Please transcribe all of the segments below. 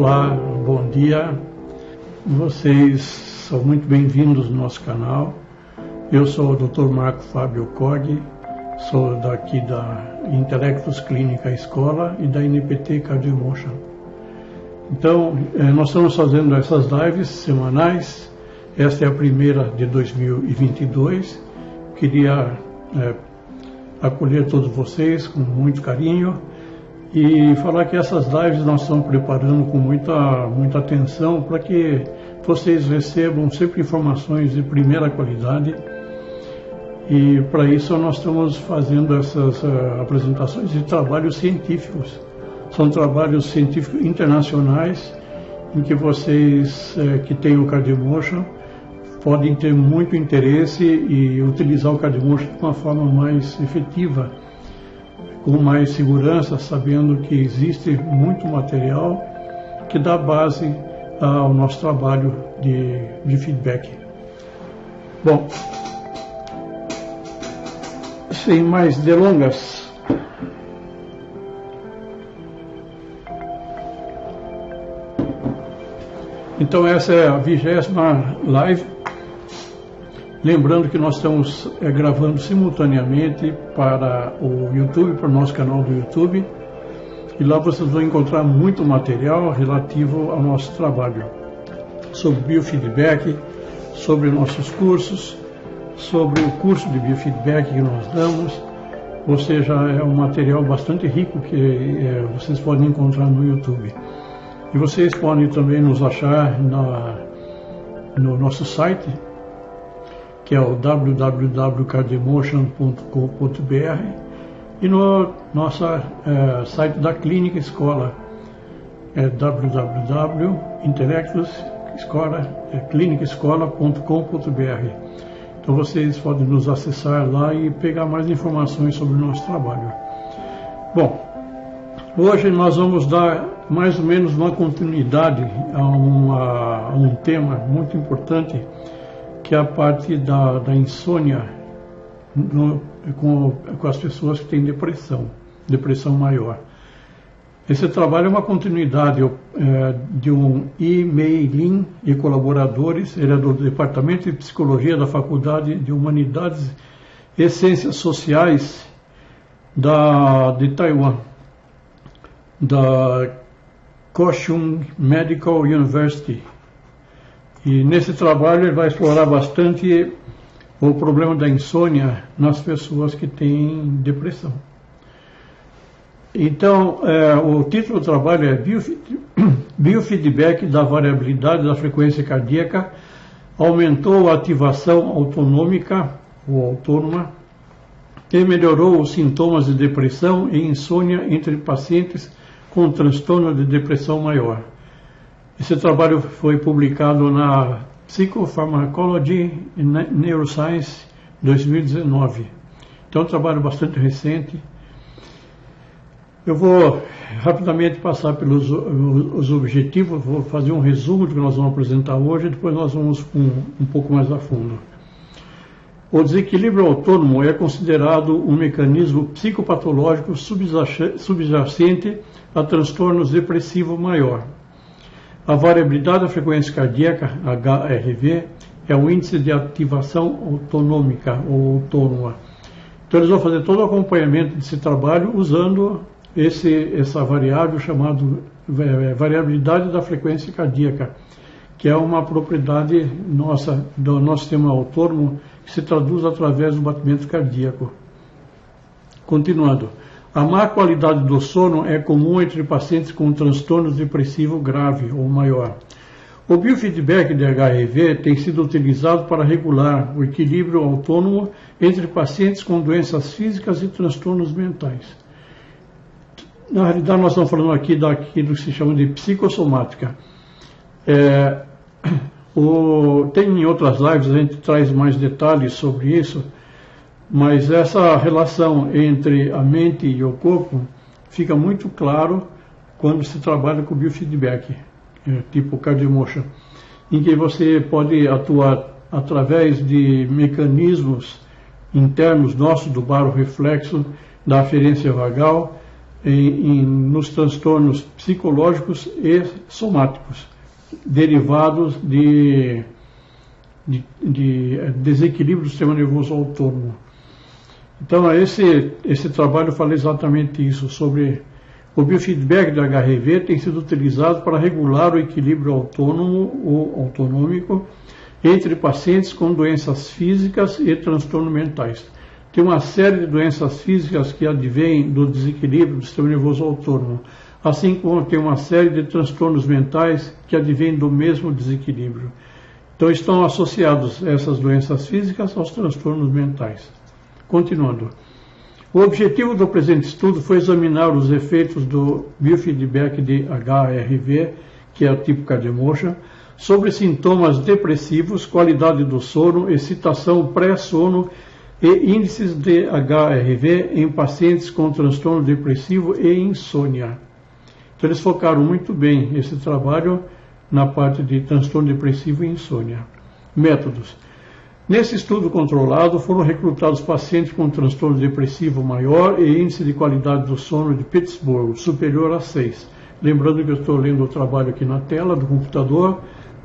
Olá, bom dia. Vocês são muito bem-vindos no nosso canal. Eu sou o Dr. Marco Fábio Coggi, sou daqui da Intelectus Clínica Escola e da NPT Cardiomotion. Então, nós estamos fazendo essas lives semanais. Esta é a primeira de 2022. Queria acolher todos vocês com muito carinho e falar que essas lives nós estamos preparando com muita atenção para que vocês recebam sempre informações de primeira qualidade. E para isso nós estamos fazendo essas apresentações de trabalhos científicos. São trabalhos científicos internacionais em que vocês que têm o Cardiomotion podem ter muito interesse e utilizar o Cardiomotion de uma forma mais efetiva, com mais segurança, sabendo que existe muito material que dá base ao nosso trabalho de feedback. Bom, sem mais delongas, então essa é a 20ª live. Lembrando que nós estamos gravando simultaneamente para o YouTube, para o nosso canal do YouTube, e lá vocês vão encontrar muito material relativo ao nosso trabalho, sobre biofeedback, sobre nossos cursos, sobre o curso de biofeedback que nós damos, ou seja, é um material bastante rico que vocês podem encontrar no YouTube. E vocês podem também nos achar no nosso site, que é o www.cardiomotion.com.br, e no nosso site da Clínica Escola, é www.intelectusclinicaescola.com.br. Então vocês podem nos acessar lá e pegar mais informações sobre o nosso trabalho. Bom, hoje nós vamos dar mais ou menos uma continuidade a um tema muito importante, que é a parte da insônia com as pessoas que têm depressão maior. Esse trabalho é uma continuidade de um e-mailing e colaboradores. Ele é do Departamento de Psicologia da Faculdade de Humanidades e Ciências Sociais de Taiwan, da Kaohsiung Medical University. E nesse trabalho ele vai explorar bastante o problema da insônia nas pessoas que têm depressão. Então, o título do trabalho é Biofeedback da variabilidade da frequência cardíaca aumentou a ativação autonômica ou autônoma e melhorou os sintomas de depressão e insônia entre pacientes com transtorno de depressão maior. Esse trabalho foi publicado na Psychopharmacology and Neuroscience 2019. Então é um trabalho bastante recente. Eu vou rapidamente passar pelos os objetivos, vou fazer um resumo do que nós vamos apresentar hoje, e depois nós vamos um pouco mais a fundo. O desequilíbrio autônomo é considerado um mecanismo psicopatológico subjacente a transtornos depressivos maior. A variabilidade da frequência cardíaca, HRV, é o índice de ativação autonômica ou autônoma. Então eles vão fazer todo o acompanhamento desse trabalho usando essa variável chamada variabilidade da frequência cardíaca, que é uma propriedade nossa, do nosso sistema autônomo, que se traduz através do batimento cardíaco. Continuando. A má qualidade do sono é comum entre pacientes com transtorno depressivo grave ou maior. O biofeedback de HRV tem sido utilizado para regular o equilíbrio autônomo entre pacientes com doenças físicas e transtornos mentais. Na realidade, nós estamos falando aqui daquilo que se chama de psicossomática. Tem em outras lives, a gente traz mais detalhes sobre isso, mas essa relação entre a mente e o corpo fica muito claro quando se trabalha com biofeedback, tipo Cardiomotion, em que você pode atuar através de mecanismos internos nossos do baroreflexo, da aferência vagal, nos transtornos psicológicos e somáticos, derivados de desequilíbrio do sistema nervoso autônomo. Então, esse trabalho fala exatamente isso, sobre o biofeedback de HRV tem sido utilizado para regular o equilíbrio autônomo ou autonômico entre pacientes com doenças físicas e transtornos mentais. Tem uma série de doenças físicas que advêm do desequilíbrio do sistema nervoso autônomo, assim como tem uma série de transtornos mentais que advêm do mesmo desequilíbrio. Então, estão associados essas doenças físicas aos transtornos mentais. Continuando. O objetivo do presente estudo foi examinar os efeitos do biofeedback de HRV, que é o tipo Cardiomotion, sobre sintomas depressivos, qualidade do sono, excitação pré-sono e índices de HRV em pacientes com transtorno depressivo e insônia. Então, eles focaram muito bem esse trabalho na parte de transtorno depressivo e insônia. Métodos. Nesse estudo controlado, foram recrutados pacientes com transtorno depressivo maior e índice de qualidade do sono de Pittsburgh superior a 6. Lembrando que eu estou lendo o trabalho aqui na tela do computador,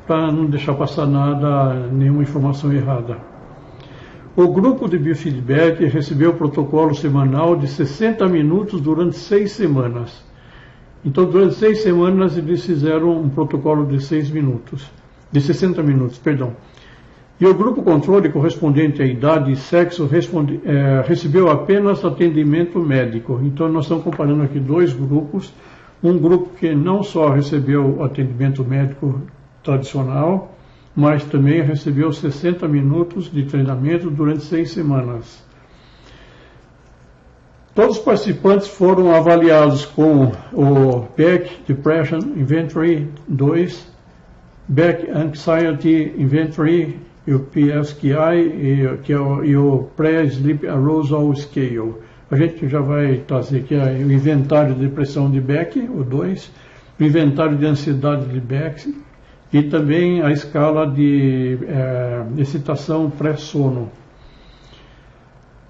para não deixar passar nada, nenhuma informação errada. O grupo de biofeedback recebeu o protocolo semanal de 60 minutos durante 6 semanas. Então, durante 6 semanas, eles fizeram um protocolo de 60 minutos, perdão. E o grupo controle correspondente à idade e sexo recebeu apenas atendimento médico. Então, nós estamos comparando aqui dois grupos. Um grupo que não só recebeu atendimento médico tradicional, mas também recebeu 60 minutos de treinamento durante 6 semanas. Todos os participantes foram avaliados com o Beck Depression Inventory 2, Beck Anxiety Inventory, e o PSQI e o Pre-Sleep Arousal Scale. A gente já vai trazer aqui o inventário de depressão de Beck, o 2, o inventário de ansiedade de Beck e também a escala de excitação pré-sono.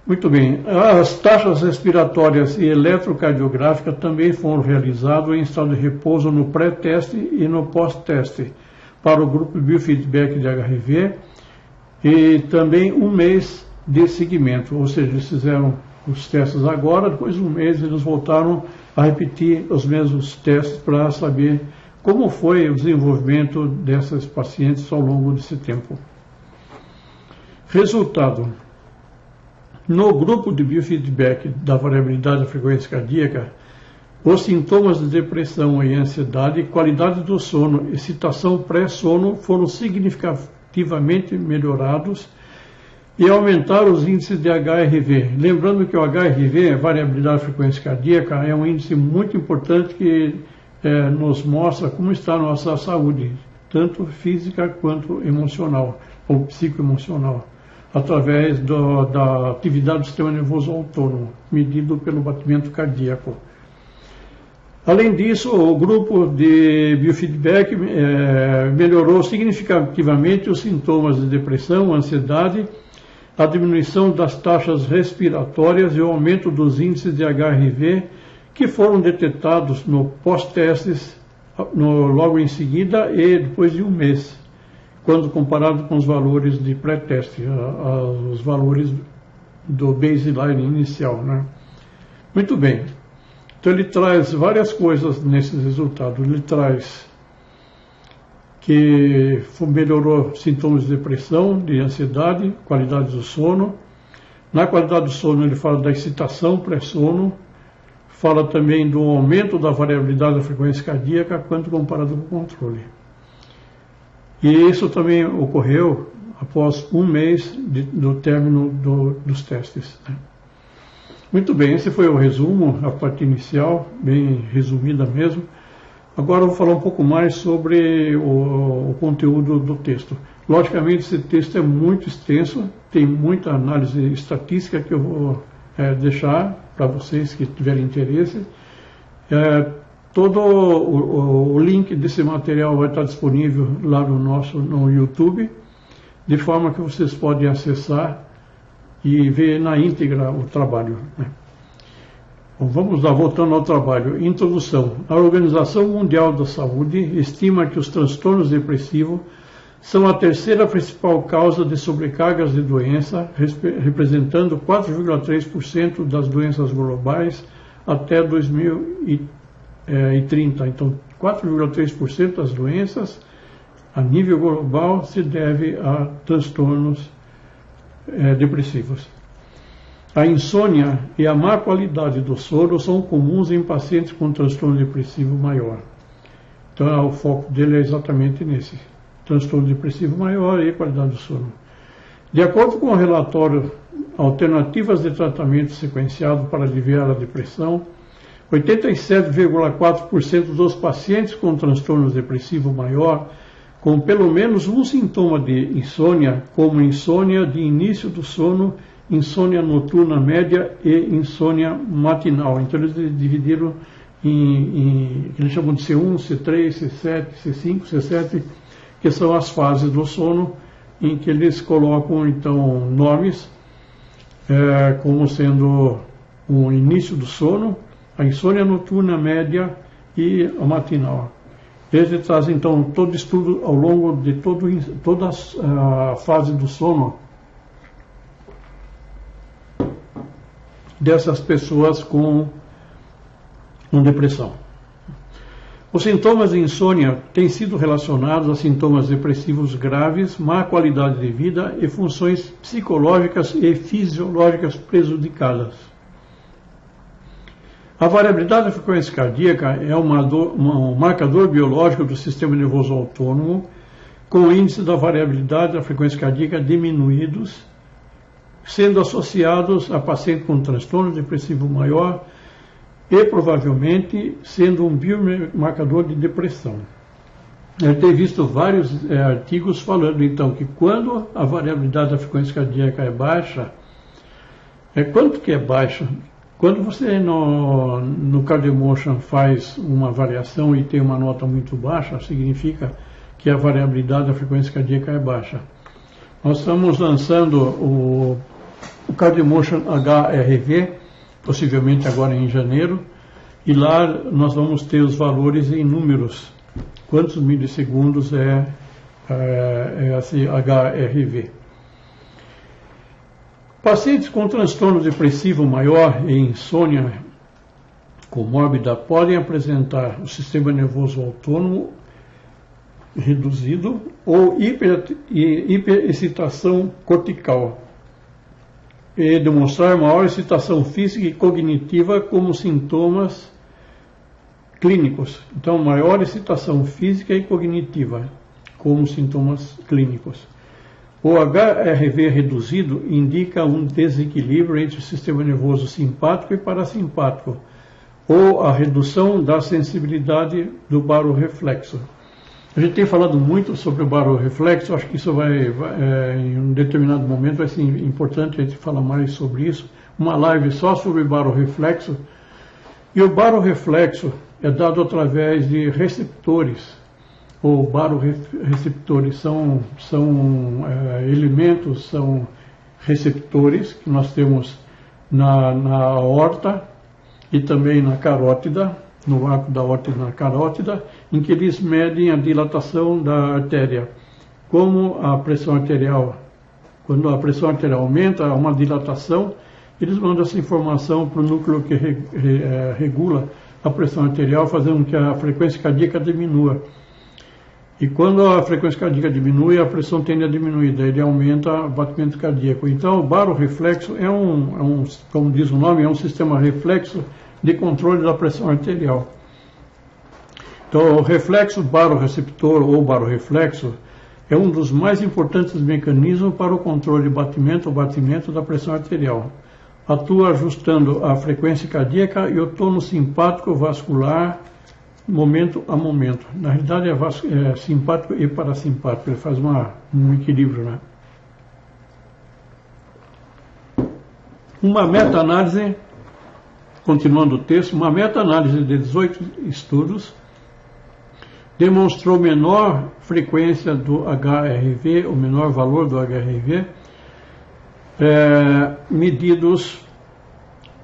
Muito bem, as taxas respiratórias e eletrocardiográficas também foram realizadas em estado de repouso no pré-teste e no pós-teste para o grupo biofeedback de HRV e também 1 mês de seguimento, ou seja, eles fizeram os testes agora, depois de 1 mês eles voltaram a repetir os mesmos testes para saber como foi o desenvolvimento dessas pacientes ao longo desse tempo. Resultado. No grupo de biofeedback da variabilidade da frequência cardíaca, os sintomas de depressão e ansiedade, qualidade do sono, excitação pré-sono foram significativamente melhorados e aumentaram os índices de HRV. Lembrando que o HRV, variabilidade da frequência cardíaca, é um índice muito importante que nos mostra como está a nossa saúde, tanto física quanto emocional, ou psicoemocional, através da atividade do sistema nervoso autônomo, medido pelo batimento cardíaco. Além disso, o grupo de biofeedback melhorou significativamente os sintomas de depressão, ansiedade, a diminuição das taxas respiratórias e o aumento dos índices de HRV que foram detectados no pós-testes logo em seguida e depois de 1 mês, quando comparado com os valores de pré-teste, os valores do baseline inicial, né? Muito bem. Então ele traz várias coisas nesses resultados. Ele traz que melhorou sintomas de depressão, de ansiedade, qualidade do sono. Na qualidade do sono ele fala da excitação pré-sono, fala também do aumento da variabilidade da frequência cardíaca quando comparado com o controle. E isso também ocorreu após 1 mês do término dos testes, né? Muito bem, esse foi o resumo, a parte inicial, bem resumida mesmo. Agora eu vou falar um pouco mais sobre o conteúdo do texto. Logicamente, esse texto é muito extenso, tem muita análise estatística que eu vou deixar para vocês que tiverem interesse. Todo o link desse material vai estar disponível lá no YouTube, de forma que vocês podem acessar e ver na íntegra o trabalho, né? Bom, vamos lá, voltando ao trabalho. Introdução. A Organização Mundial da Saúde estima que os transtornos depressivos são a terceira principal causa de sobrecargas de doença, representando 4,3% das doenças globais até 2030. Então, 4,3% das doenças a nível global se deve a transtornos depressivos. A insônia e a má qualidade do sono são comuns em pacientes com transtorno depressivo maior. Então, o foco dele é exatamente nesse. Transtorno depressivo maior e qualidade do sono. De acordo com o relatório Alternativas de Tratamento Sequenciado para Aliviar a Depressão, 87,4% dos pacientes com transtorno depressivo maior com pelo menos um sintoma de insônia, como insônia de início do sono, insônia noturna média e insônia matinal. Então eles dividiram eles chamam de C1, C3, C7, C5, C7, que são as fases do sono, em que eles colocam então nomes como sendo o início do sono, a insônia noturna média e a matinal. Eles trazem então todo estudo ao longo de toda a fase do sono dessas pessoas com depressão. Os sintomas de insônia têm sido relacionados a sintomas depressivos graves, má qualidade de vida e funções psicológicas e fisiológicas prejudicadas. A variabilidade da frequência cardíaca é um marcador biológico do sistema nervoso autônomo, com o índice da variabilidade da frequência cardíaca diminuídos, sendo associados a paciente com transtorno depressivo maior e provavelmente sendo um biomarcador de depressão. Eu tenho visto vários artigos falando então que quando a variabilidade da frequência cardíaca é baixa, quanto que é baixa? Quando você no CardioEmotion faz uma avaliação e tem uma nota muito baixa, significa que a variabilidade da frequência cardíaca é baixa. Nós estamos lançando o CardioEmotion HRV, possivelmente agora em janeiro, e lá nós vamos ter os valores em números. Quantos milissegundos é esse HRV? Pacientes com transtorno depressivo maior e insônia comórbida podem apresentar o sistema nervoso autônomo reduzido ou hiperexcitação cortical e demonstrar maior excitação física e cognitiva como sintomas clínicos. Então, maior excitação física e cognitiva como sintomas clínicos. O HRV reduzido indica um desequilíbrio entre o sistema nervoso simpático e parasimpático, ou a redução da sensibilidade do barorreflexo. A gente tem falado muito sobre o barorreflexo, acho que isso em um determinado momento vai ser importante a gente falar mais sobre isso, uma live só sobre barorreflexo. E o barorreflexo é dado através de receptores, ou barorreceptores, são elementos, são receptores que nós temos na aorta e também na carótida, no arco da aorta e na carótida, em que eles medem a dilatação da artéria. Como a pressão arterial, quando a pressão arterial aumenta, há uma dilatação, eles mandam essa informação para o núcleo que regula a pressão arterial, fazendo com que a frequência cardíaca diminua. E quando a frequência cardíaca diminui, a pressão tende a diminuir, daí ele aumenta o batimento cardíaco. Então, o barorreflexo como diz o nome, é um sistema reflexo de controle da pressão arterial. Então, o reflexo barorreceptor ou barorreflexo é um dos mais importantes mecanismos para o controle de batimento ou batimento da pressão arterial. Atua ajustando a frequência cardíaca e o tônus simpático vascular momento a momento. Na realidade é simpático e parasimpático, ele faz um equilíbrio, né? Uma meta-análise, continuando o texto, uma meta-análise de 18 estudos demonstrou menor frequência do HRV, o menor valor do HRV, medidos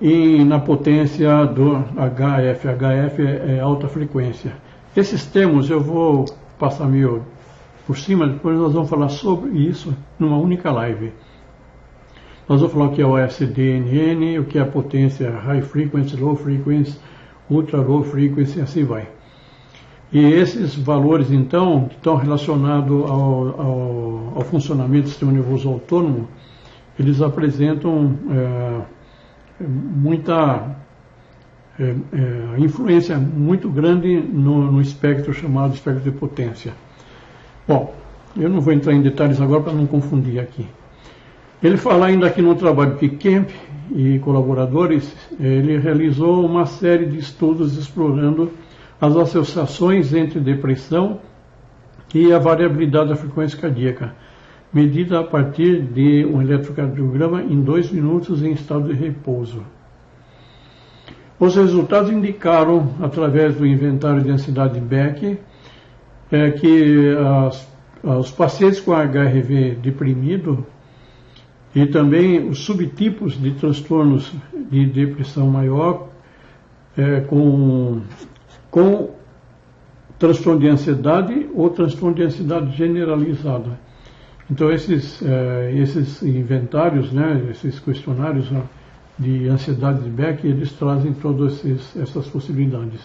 e na potência do HF. HF é alta frequência. Esses termos eu vou passar meio por cima, depois nós vamos falar sobre isso numa única live. Nós vamos falar o que é o SDNN, o que é a potência High Frequency, Low Frequency, Ultra Low Frequency e assim vai. E esses valores, então, que estão relacionados ao funcionamento do sistema nervoso autônomo, eles apresentam muita influência muito grande no espectro chamado espectro de potência. Bom, eu não vou entrar em detalhes agora para não confundir aqui. Ele fala ainda aqui no trabalho que Kemp e colaboradores, ele realizou uma série de estudos explorando as associações entre depressão e a variabilidade da frequência cardíaca, medida a partir de um eletrocardiograma em 2 minutos em estado de repouso. Os resultados indicaram, através do inventário de ansiedade Beck, que os pacientes com HRV deprimido e também os subtipos de transtornos de depressão maior com transtorno de ansiedade ou transtorno de ansiedade generalizada. Então esses inventários, né, esses questionários de ansiedade de Beck, eles trazem todas essas possibilidades.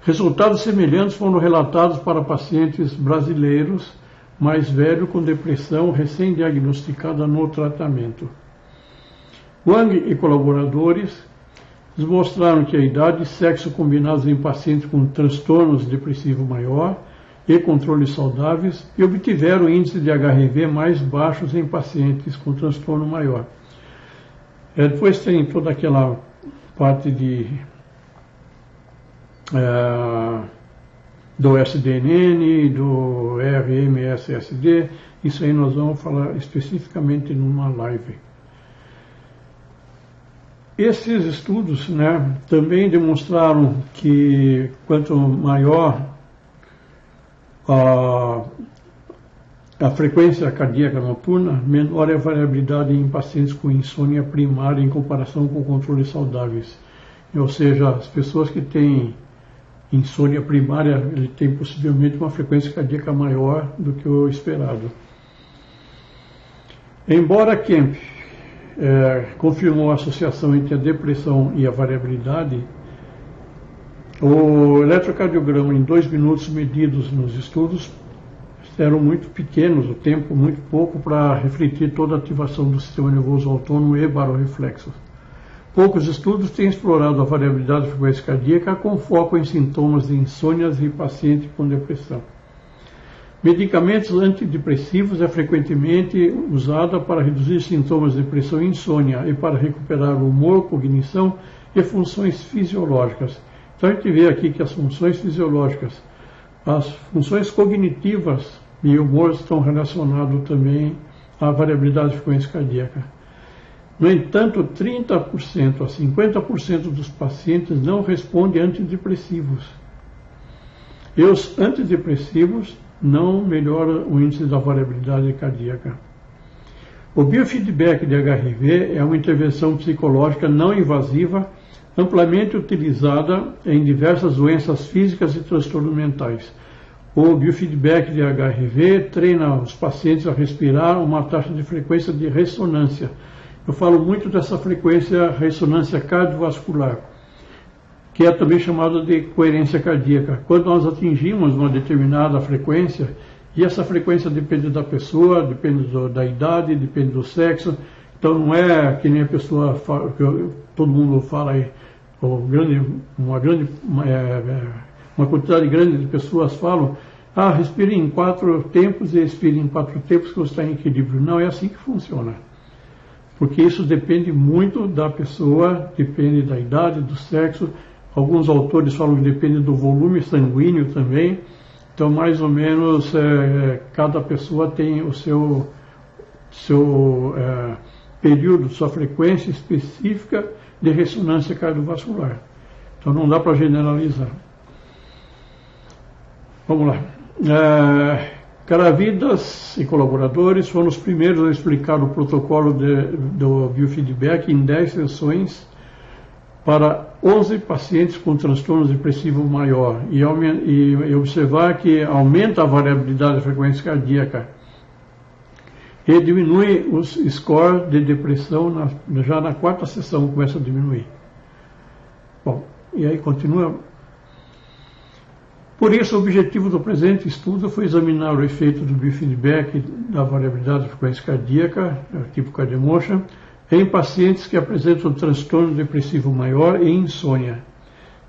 Resultados semelhantes foram relatados para pacientes brasileiros mais velhos com depressão recém-diagnosticada no tratamento. Wang e colaboradores mostraram que a idade e sexo combinados em pacientes com transtornos depressivos maior e controles saudáveis e obtiveram índices de HRV mais baixos em pacientes com transtorno maior. Depois tem toda aquela parte do SDNN, do RMSSD, isso aí nós vamos falar especificamente numa live. Esses estudos, né, também demonstraram que quanto maior a frequência cardíaca noturna, menor é a variabilidade em pacientes com insônia primária em comparação com controles saudáveis. Ou seja, as pessoas que têm insônia primária, ele tem possivelmente uma frequência cardíaca maior do que o esperado. Embora Kemp confirmou a associação entre a depressão e a variabilidade, o eletrocardiograma em 2 minutos medidos nos estudos eram muito pequenos, o tempo muito pouco para refletir toda a ativação do sistema nervoso autônomo e barorreflexos. Poucos estudos têm explorado a variabilidade da frequência cardíaca com foco em sintomas de insônias e pacientes com depressão. Medicamentos antidepressivos é frequentemente usada para reduzir sintomas de depressão e insônia e para recuperar o humor, cognição e funções fisiológicas. Então a gente vê aqui que as funções fisiológicas, as funções cognitivas e o humor estão relacionados também à variabilidade da frequência cardíaca. No entanto, 30% a 50% dos pacientes não respondem a antidepressivos. E os antidepressivos não melhoram o índice da variabilidade cardíaca. O biofeedback de HRV é uma intervenção psicológica não invasiva, amplamente utilizada em diversas doenças físicas e transtornos mentais. O biofeedback de HRV treina os pacientes a respirar uma taxa de frequência de ressonância. Eu falo muito dessa frequência ressonância cardiovascular, que é também chamada de coerência cardíaca. Quando nós atingimos uma determinada frequência, e essa frequência depende da pessoa, depende da idade, depende do sexo, então não é que nem a pessoa fala, que todo mundo fala aí, uma quantidade grande de pessoas falam, respire em 4 tempos e expire em 4 tempos que você está em equilíbrio. Não é assim que funciona. Porque isso depende muito da pessoa, depende da idade, do sexo. Alguns autores falam que depende do volume sanguíneo também. Então, mais ou menos, cada pessoa tem o seu período, sua frequência específica de ressonância cardiovascular. Então, não dá para generalizar. Vamos lá. Caravidas e colaboradores foram os primeiros a explicar o protocolo do biofeedback em 10 sessões para 11 pacientes com transtorno depressivo maior e observar que aumenta a variabilidade da frequência cardíaca e diminui os scores de depressão, já na 4ª sessão começa a diminuir. Bom, e aí continua. Por isso, o objetivo do presente estudo foi examinar o efeito do biofeedback da variabilidade da frequência cardíaca, tipo CardioEmotion, em pacientes que apresentam transtorno depressivo maior e insônia.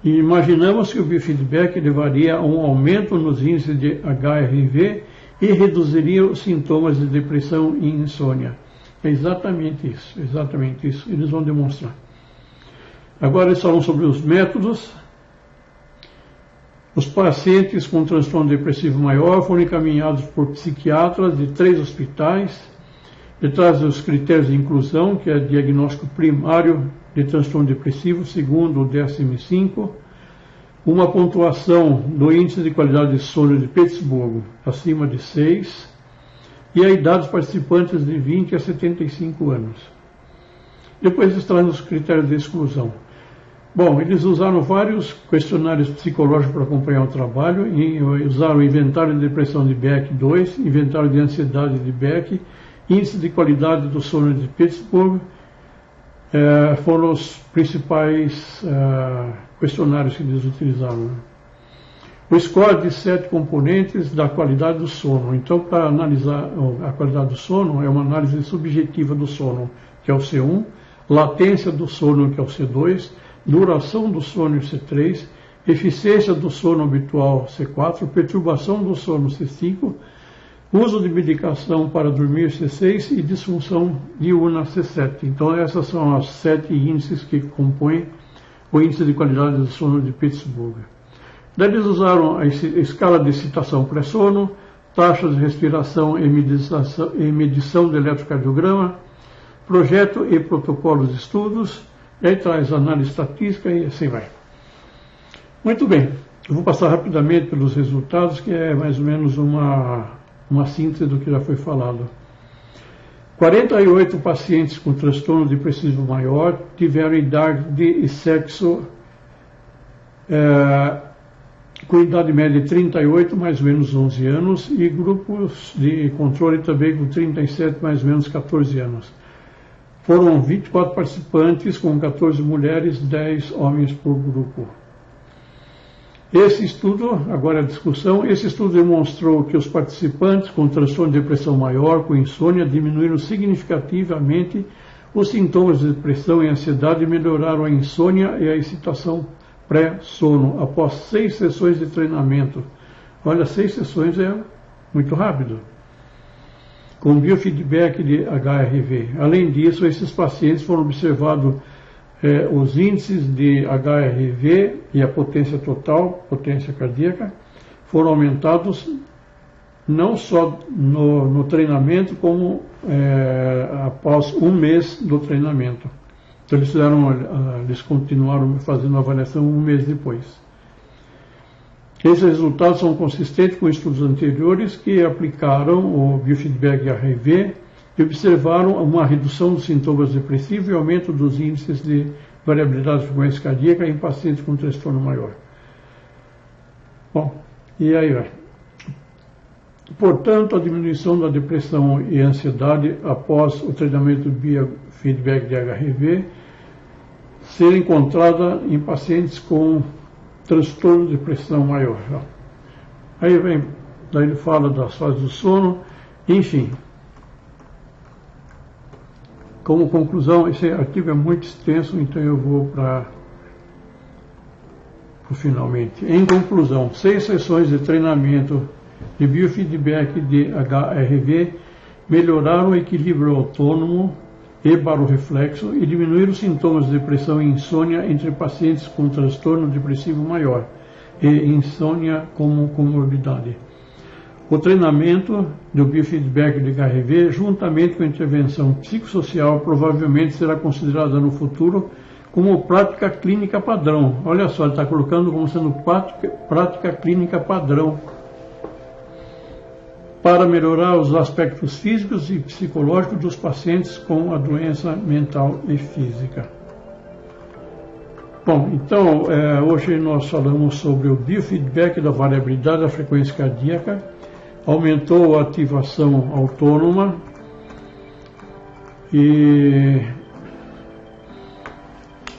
E imaginamos que o biofeedback levaria a um aumento nos índices de HRV e reduziria os sintomas de depressão e insônia. É exatamente isso. Eles vão demonstrar. Agora eles falam sobre os métodos. Os pacientes com transtorno depressivo maior foram encaminhados por psiquiatras de 3 hospitais, detrás dos critérios de inclusão, que é diagnóstico primário de transtorno depressivo, segundo o DSM-5, uma pontuação do índice de qualidade de sono de Pittsburgh acima de 6 e a idade dos participantes de 20 a 75 anos. Depois está nos critérios de exclusão. Bom, eles usaram vários questionários psicológicos para acompanhar o trabalho, e usaram o inventário de depressão de Beck 2, inventário de ansiedade de Beck, índice de qualidade do sono de Pittsburgh, foram os principais questionários que eles utilizaram. O score de 7 componentes da qualidade do sono. Então, para analisar a qualidade do sono, é uma análise subjetiva do sono, que é o C1, latência do sono, que é o C2, duração do sono, C3, eficiência do sono habitual, C4, perturbação do sono, C5, uso de medicação para dormir, C6, e disfunção diurna, C7. Então, essas são as 7 índices que compõem o índice de qualidade do sono de Pittsburgh. Daí eles usaram a escala de excitação pré-sono, taxas de respiração e medição de eletrocardiograma, projeto e protocolos de estudos, e aí traz análise estatística e assim vai. Muito bem, eu vou passar rapidamente pelos resultados, que é mais ou menos uma síntese do que já foi falado. 48 pacientes com transtorno depressivo maior tiveram idade e sexo com idade média de 38, mais ou menos 11 anos, e grupos de controle também com 37, mais ou menos 14 anos. Foram 24 participantes, com 14 mulheres, 10 homens por grupo. Esse estudo, agora a discussão, esse estudo demonstrou que os participantes com transtorno de depressão maior, com insônia, diminuíram significativamente os sintomas de depressão e ansiedade e melhoraram a insônia e a excitação pré-sono, após 6 sessões de treinamento. Olha, 6 sessões é muito rápido. Com biofeedback de HRV. Além disso, esses pacientes foram observados os índices de HRV e a potência total, potência cardíaca, foram aumentados não só no treinamento, como após um mês do treinamento. Então eles continuaram fazendo a avaliação um mês depois. Esses resultados são consistentes com estudos anteriores que aplicaram o biofeedback HRV e observaram uma redução dos sintomas depressivos e aumento dos índices de variabilidade de frequência cardíaca em pacientes com transtorno maior. Bom, e aí vai. Portanto, a diminuição da depressão e ansiedade após o treinamento do biofeedback de HRV ser encontrada em pacientes com transtorno de depressão maior. Aí vem, daí ele fala das fases do sono, enfim. Como conclusão, esse artigo é muito extenso, então eu vou para o finalmente. Em conclusão, 6 sessões de treinamento de biofeedback de HRV melhoraram o equilíbrio autônomo e barorreflexo e diminuíram os sintomas de depressão e insônia entre pacientes com transtorno depressivo maior e insônia como comorbidade. O treinamento do biofeedback de HRV, juntamente com a intervenção psicossocial, provavelmente será considerada no futuro como prática clínica padrão. Olha só, ele está colocando como sendo prática clínica padrão para melhorar os aspectos físicos e psicológicos dos pacientes com a doença mental e física. Bom, então, hoje nós falamos sobre o biofeedback da variabilidade da frequência cardíaca, aumentou a ativação autônoma e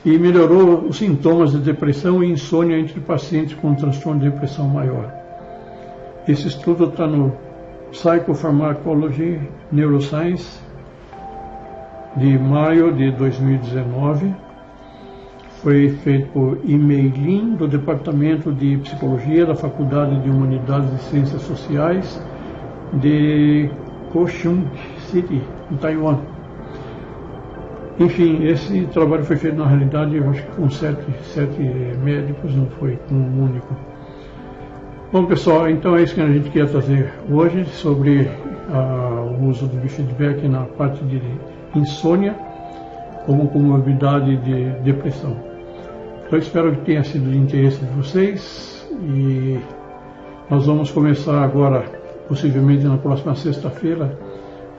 melhorou os sintomas de depressão e insônia entre pacientes com transtorno de depressão maior. Esse estudo está no Psychopharmacology Neuroscience, de maio de 2019. Foi feito por Yimei Lin, do Departamento de Psicologia da Faculdade de Humanidades e Ciências Sociais de Kaohsiung City, em Taiwan. Enfim, esse trabalho foi feito na realidade, eu acho que com sete médicos, não foi com um único. Bom, pessoal, então é isso que a gente queria trazer hoje sobre o uso do biofeedback na parte de insônia como comorbidade de depressão. Então espero que tenha sido de interesse de vocês e nós vamos começar agora, possivelmente na próxima sexta-feira,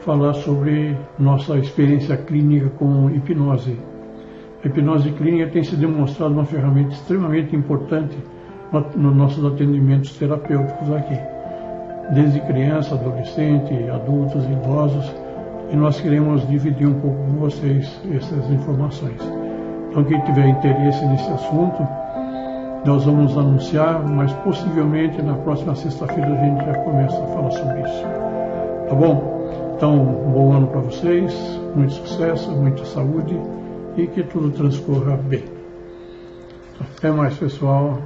falar sobre nossa experiência clínica com hipnose. A hipnose clínica tem se demonstrado uma ferramenta extremamente importante nos nossos atendimentos terapêuticos aqui, desde criança, adolescente, adultos, idosos, e nós queremos dividir um pouco com vocês essas informações. Então, quem tiver interesse nesse assunto, nós vamos anunciar, mas possivelmente na próxima sexta-feira a gente já começa a falar sobre isso. Tá bom? Então, um bom ano para vocês, muito sucesso, muita saúde e que tudo transcorra bem. Até mais, pessoal.